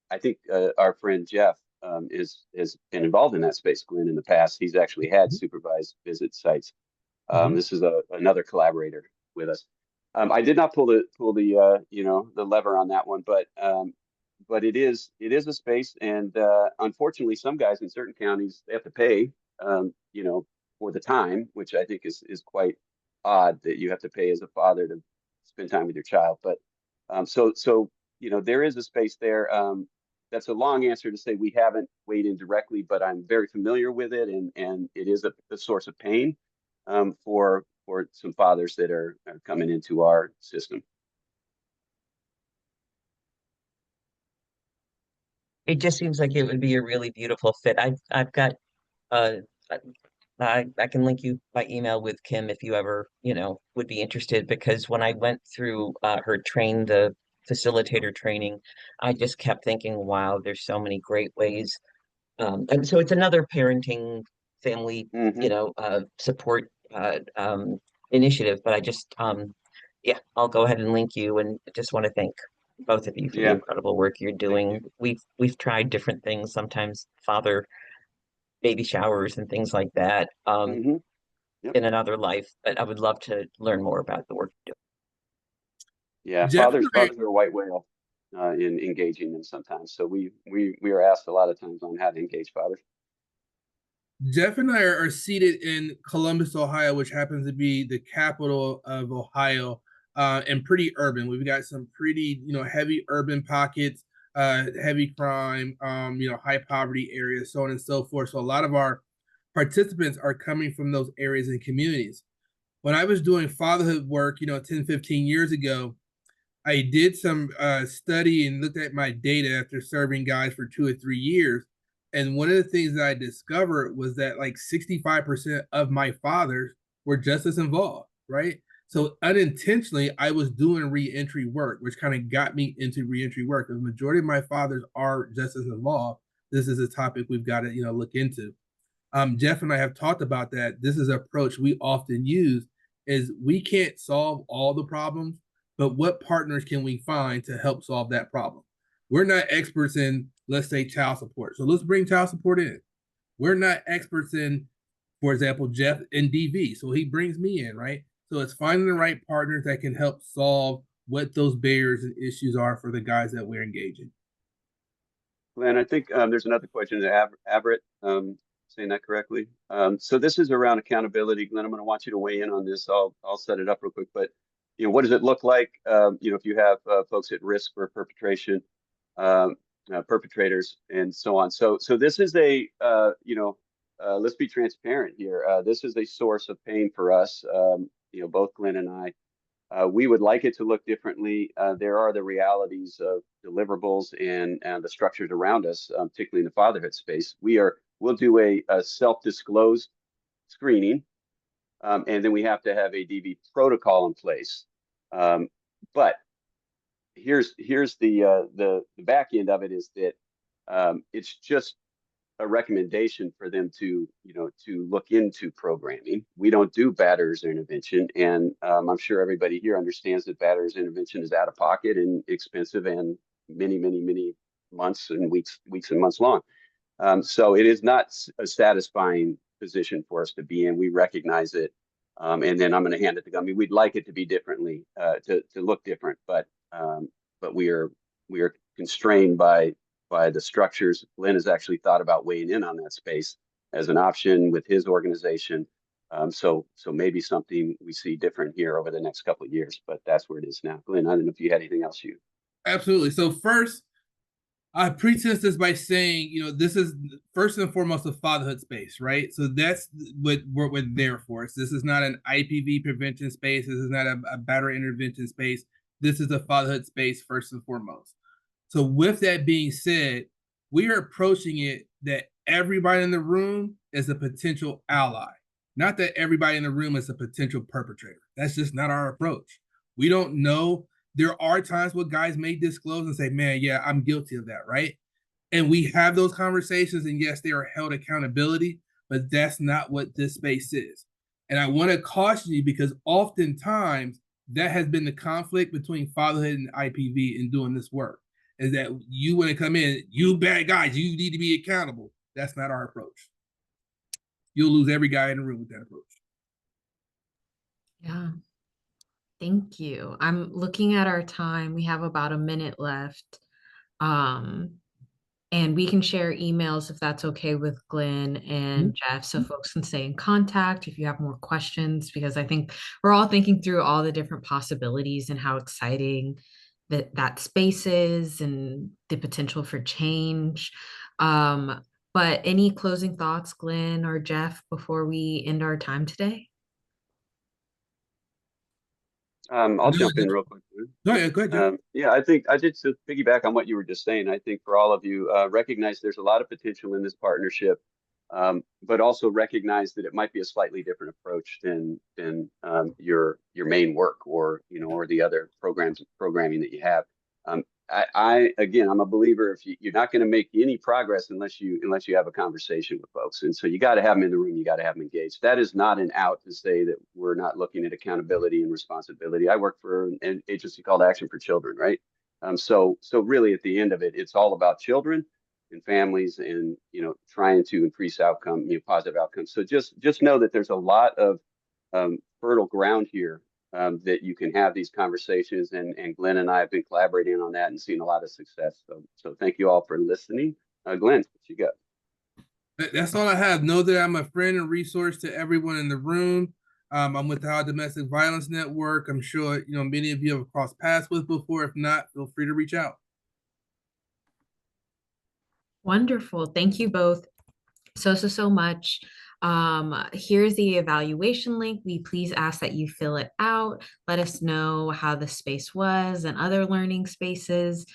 I think our friend Jeff has been involved in that space, Glenn, in the past. He's actually had supervised visit sites. This is another collaborator with us. I did not pull the the lever on that one, but it is a space, and unfortunately, some guys in certain counties they have to pay for the time, which I think is quite odd that you have to pay as a father to spend time with your child. But so there is a space there. That's a long answer to say we haven't weighed in directly, but I'm very familiar with it, and it is a source of pain for some fathers that are coming into our system. It just seems like it would be a really beautiful fit. I've got uh I can link you by email with Kim if you ever, would be interested, because when I went through her the facilitator training, I just kept thinking, wow, there's so many great ways. And so it's another parenting family, Mm-hmm. support initiative, but yeah, I'll go ahead and link you, and just want to thank both of you for the Yeah, incredible work you're thank doing. you. We've tried different things, sometimes father baby showers and things like that, Mm-hmm. Yep. in another life, but I would love to learn more about the work you Yeah, Jeff and I, fathers are a white whale in engaging them sometimes. So we are asked a lot of times on how to engage fathers. Jeff and I are seated in Columbus, Ohio, which happens to be the capital of Ohio, and pretty urban. We've got some pretty, heavy urban pockets, heavy crime, high poverty areas, so on and so forth. So a lot of our participants are coming from those areas and communities. When I was doing fatherhood work, 10, 15 years ago, I did some study and looked at my data after serving guys for 2 or 3 years. And one of the things that I discovered was that like 65% of my fathers were just as involved, right? So unintentionally, I was doing reentry work, which kind of got me into reentry work. The majority of my fathers are just as involved. This is a topic we've got to, look into. Jeff and I have talked about that. This is an approach we often use is we can't solve all the problems, but what partners can we find to help solve that problem? We're not experts in, let's say, child support. So let's bring child support in. We're not experts in, for example, Jeff in DV. So he brings me in, right? So it's finding the right partners that can help solve what those barriers and issues are for the guys that we're engaging. Glenn, I think there's another question to Averett, saying that correctly. So this is around accountability. Glenn, I'm going to want you to weigh in on this. I'll set it up real quick. But what does it look like? If you have folks at risk for perpetration, perpetrators, and so on. So this is a let's be transparent here. This is a source of pain for us. Both Glenn and I. We would like it to look differently. There are the realities of deliverables and the structures around us, particularly in the fatherhood space. We'll do a self-disclosed screening, and then we have to have a DV protocol in place. But here's the back end of it is that it's just a recommendation for them to look into programming. We don't do batterers intervention, and I'm sure everybody here understands that batterers intervention is out of pocket and expensive and many months and weeks and months long. So it is not a satisfying position for us to be in. We recognize it, and then I'm going to hand it to Gummy. We'd like it to be differently, to look different, but we are we are constrained by the structures. Glenn has actually thought about weighing in on that space as an option with his organization. So maybe something we see different here over the next couple of years, but that's where it is now. Glenn, I don't know if you had anything else you. Absolutely. So first, I pretense this by saying, this is first and foremost a fatherhood space, right? So that's what we're there for. So this is not an IPV prevention space. This is not a battery intervention space. This is a fatherhood space first and foremost. So with that being said, we are approaching it that everybody in the room is a potential ally. Not that everybody in the room is a potential perpetrator. That's just not our approach. We don't know. There are times where guys may disclose and say, man, yeah, I'm guilty of that, right? And we have those conversations, and yes, they are held accountability, but that's not what this space is. And I want to caution you because oftentimes that has been the conflict between fatherhood and IPV in doing this work, is that you want to come in, you bad guys, you need to be accountable. That's not our approach. You'll lose every guy in the room with that approach. Yeah. Thank you. I'm looking at our time. We have about a minute left. And we can share emails if that's okay with Glenn and Jeff, so folks can stay in contact if you have more questions, because I think we're all thinking through all the different possibilities and how exciting that space is and the potential for change. But any closing thoughts, Glenn or Jeff, before we end our time today? I'll jump in real quick. Go ahead. Yeah, I think I did to piggyback on what you were just saying. I think for all of you, recognize there's a lot of potential in this partnership, but also recognize that it might be a slightly different approach than your main work or or the other programming that you have. Again, I'm a believer if you're not going to make any progress unless you have a conversation with folks, and so you got to have them in the room, you got to have them engaged. That is not an out to say that we're not looking at accountability and responsibility. I work for an agency called Action for Children, right? So really at the end of it, it's all about children and families, and trying to increase outcome, positive outcomes. So just know that there's a lot of fertile ground here. That you can have these conversations, and Glenn and I have been collaborating on that and seeing a lot of success. So thank you all for listening. Glenn, what you got? That's all I have. Know that I'm a friend and resource to everyone in the room. I'm with the Ohio Domestic Violence Network. I'm sure many of you have crossed paths with before. If not, feel free to reach out. Wonderful. Thank you both so much. Here's the evaluation link. We please ask that you fill it out. Let us know how the space was and other learning spaces.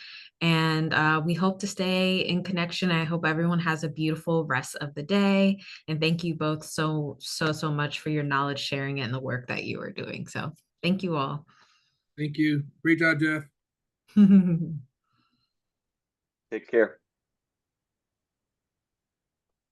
And we hope to stay in connection. I hope everyone has a beautiful rest of the day. And thank you both so much for your knowledge sharing and the work that you are doing. So thank you all. Thank you. Great job, Jeff. Take care.